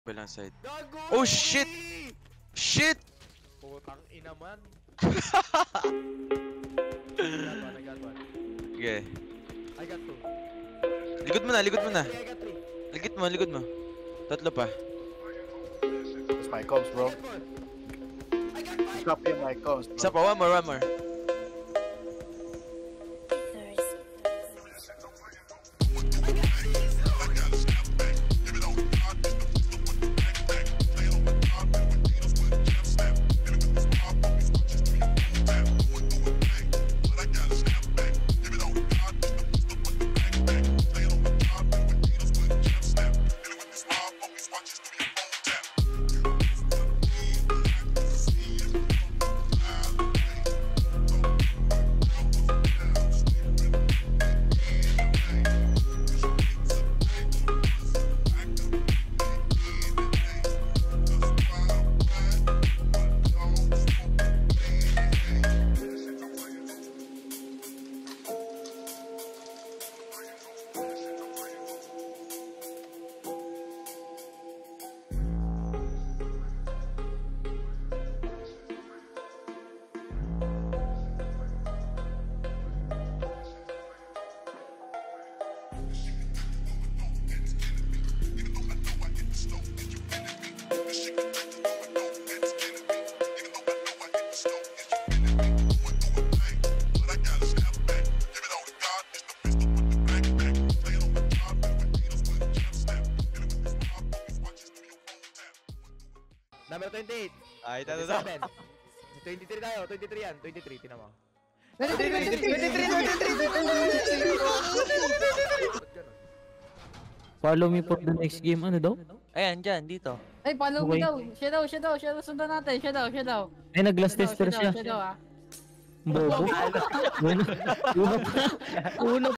Walang side. Oh shit! Shit! Putang ina man. I got one. Okay. I got two. Likod mo na, likod mo na. I got three. Likod mo. Tatlo pa. It's my comms, bro. I got five. Copy my comms, bro. Isa pa, one more. Number 28. Ay, 27. 23 tayo. 23 yan. 23. Tinan mo. 23! Follow me for the next game. Ano daw? Ayan, dyan, dito. Ay, follow mo Okay. daw. Siya daw. Sundan natin. Siya daw. Ay, nag-last tester siya. Siya daw, ah. Bobo. Una pa.